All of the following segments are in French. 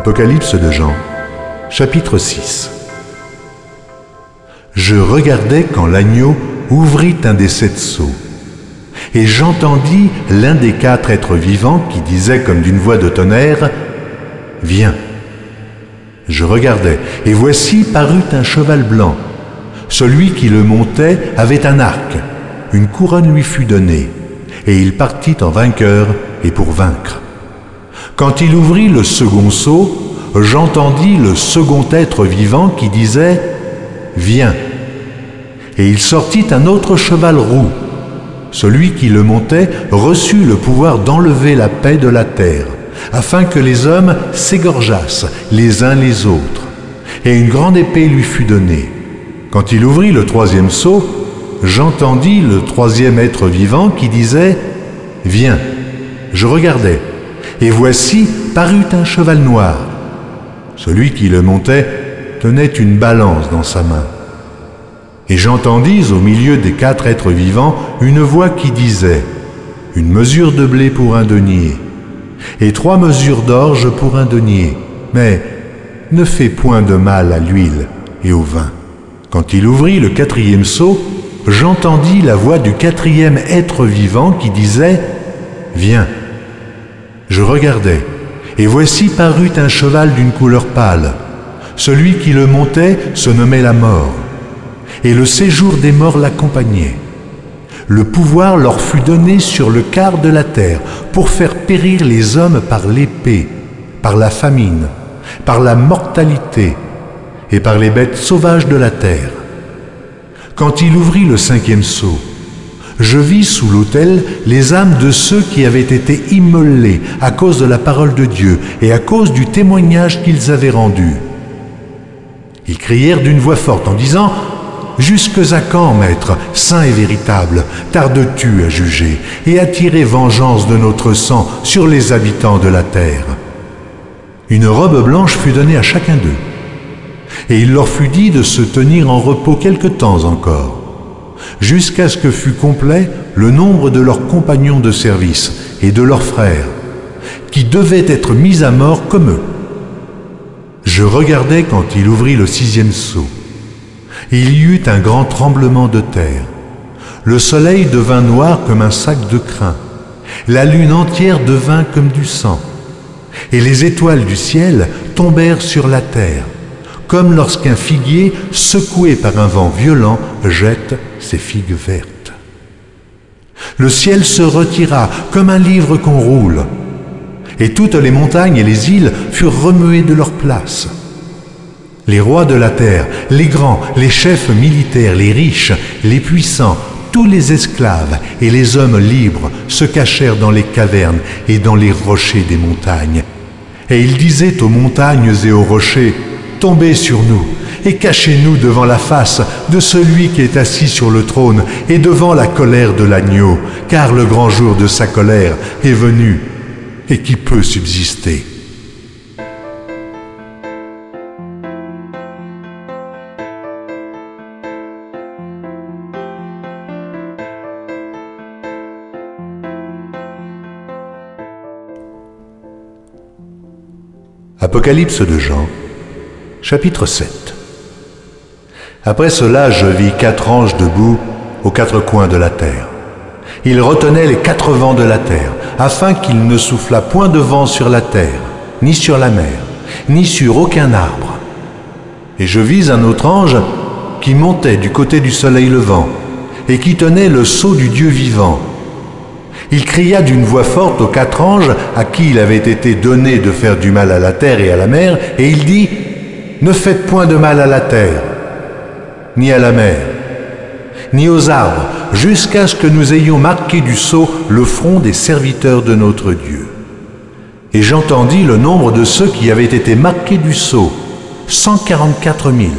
Apocalypse de Jean, chapitre 6. Je regardais quand l'agneau ouvrit un des 7 sceaux, et j'entendis l'un des 4 êtres vivants qui disait comme d'une voix de tonnerre, « Viens !» Je regardais, et voici parut un cheval blanc. Celui qui le montait avait un arc, une couronne lui fut donnée, et il partit en vainqueur et pour vaincre. Quand il ouvrit le second sceau, j'entendis le second être vivant qui disait « Viens !» Et il sortit un autre cheval roux. Celui qui le montait reçut le pouvoir d'enlever la paix de la terre, afin que les hommes s'égorgeassent les uns les autres. Et une grande épée lui fut donnée. Quand il ouvrit le 3e sceau, j'entendis le 3e être vivant qui disait « Viens !» Je regardais, et voici parut un cheval noir. Celui qui le montait tenait une balance dans sa main. Et j'entendis au milieu des 4 êtres vivants une voix qui disait « Une mesure de blé pour un denier, et 3 mesures d'orge pour un denier, mais ne fais point de mal à l'huile et au vin. » Quand il ouvrit le 4e sceau, j'entendis la voix du 4e être vivant qui disait « Viens !» Je regardais, et voici parut un cheval d'une couleur pâle. Celui qui le montait se nommait la mort, et le séjour des morts l'accompagnait. Le pouvoir leur fut donné sur le quart de la terre pour faire périr les hommes par l'épée, par la famine, par la mortalité et par les bêtes sauvages de la terre. Quand il ouvrit le 5e sceau, je vis sous l'autel les âmes de ceux qui avaient été immolés à cause de la parole de Dieu et à cause du témoignage qu'ils avaient rendu. Ils crièrent d'une voix forte en disant « Jusque à quand, Maître, saint et véritable, tardes-tu à juger et à tirer vengeance de notre sang sur les habitants de la terre ?» Une robe blanche fut donnée à chacun d'eux, et il leur fut dit de se tenir en repos quelque temps encore, jusqu'à ce que fût complet le nombre de leurs compagnons de service et de leurs frères, qui devaient être mis à mort comme eux. Je regardais quand il ouvrit le 6e sceau. Il y eut un grand tremblement de terre. Le soleil devint noir comme un sac de crin. La lune entière devint comme du sang. Et les étoiles du ciel tombèrent sur la terre, comme lorsqu'un figuier, secoué par un vent violent, jette ses figues vertes. Le ciel se retira comme un livre qu'on roule, et toutes les montagnes et les îles furent remuées de leur place. Les rois de la terre, les grands, les chefs militaires, les riches, les puissants, tous les esclaves et les hommes libres se cachèrent dans les cavernes et dans les rochers des montagnes. Et ils disaient aux montagnes et aux rochers, « Tombez sur nous et cachez-nous devant la face de celui qui est assis sur le trône et devant la colère de l'agneau, car le grand jour de sa colère est venu et qui peut subsister. » Apocalypse de Jean, chapitre 7. Après cela, je vis 4 anges debout aux 4 coins de la terre. Ils retenaient les 4 vents de la terre, afin qu'il ne soufflât point de vent sur la terre, ni sur la mer, ni sur aucun arbre. Et je vis un autre ange qui montait du côté du soleil levant, et qui tenait le sceau du Dieu vivant. Il cria d'une voix forte aux 4 anges à qui il avait été donné de faire du mal à la terre et à la mer, et il dit « Ne faites point de mal à la terre, ni à la mer, ni aux arbres, jusqu'à ce que nous ayons marqué du sceau le front des serviteurs de notre Dieu. » Et j'entendis le nombre de ceux qui avaient été marqués du sceau, 144 000,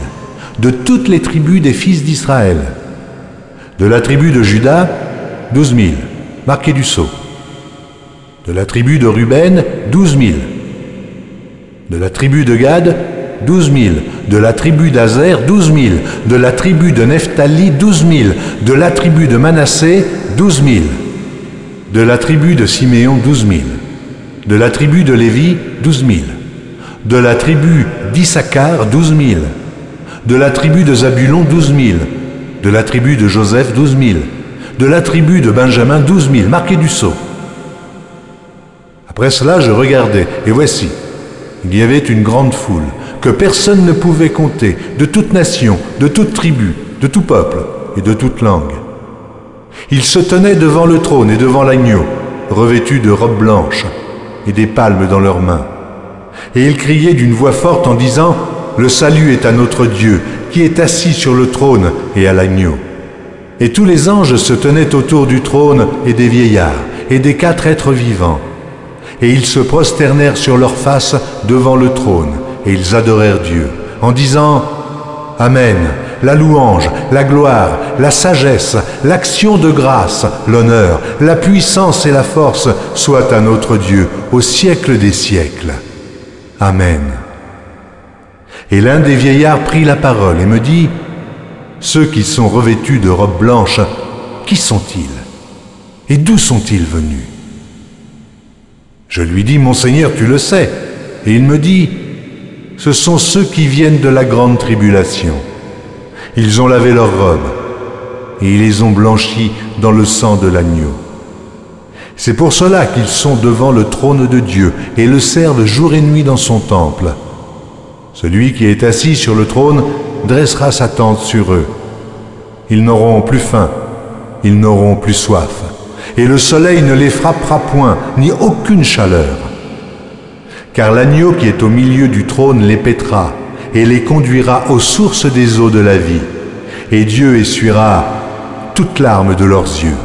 de toutes les tribus des fils d'Israël. De la tribu de Juda, 12 000. Marqués du sceau. De la tribu de Ruben, 12 000. De la tribu de Gad, 12 000. De la tribu d'Azer, 12 000. De la tribu de Nephtali, 12 000. De la tribu de Manassé, 12 000. De la tribu de Siméon, 12 000. De la tribu de Lévi, 12 000. De la tribu d'Issachar, 12 000. De la tribu de Zabulon, 12 000. De la tribu de Joseph, 12 000. De la tribu de Benjamin, 12 000. Marquez du sceau. Après cela, je regardais, et voici, il y avait une grande foule, que personne ne pouvait compter, de toute nation, de toute tribu, de tout peuple et de toute langue. Ils se tenaient devant le trône et devant l'agneau, revêtus de robes blanches et des palmes dans leurs mains. Et ils criaient d'une voix forte en disant « Le salut est à notre Dieu, qui est assis sur le trône et à l'agneau. » Et tous les anges se tenaient autour du trône et des vieillards et des 4 êtres vivants. Et ils se prosternèrent sur leurs faces devant le trône, et ils adorèrent Dieu, en disant « Amen, la louange, la gloire, la sagesse, l'action de grâce, l'honneur, la puissance et la force soient à notre Dieu au siècle des siècles. Amen. » Et l'un des vieillards prit la parole et me dit « Ceux qui sont revêtus de robes blanches, qui sont-ils? Et d'où sont-ils venus ?» Je lui dis « Mon Seigneur, tu le sais. » Et il me dit « Ce sont ceux qui viennent de la grande tribulation. Ils ont lavé leurs robes, et ils les ont blanchies dans le sang de l'agneau. C'est pour cela qu'ils sont devant le trône de Dieu et le servent jour et nuit dans son temple. Celui qui est assis sur le trône dressera sa tente sur eux. Ils n'auront plus faim, ils n'auront plus soif, et le soleil ne les frappera point, ni aucune chaleur. Car l'agneau qui est au milieu du trône les paîtra et les conduira aux sources des eaux de la vie, et Dieu essuiera toute larme de leurs yeux.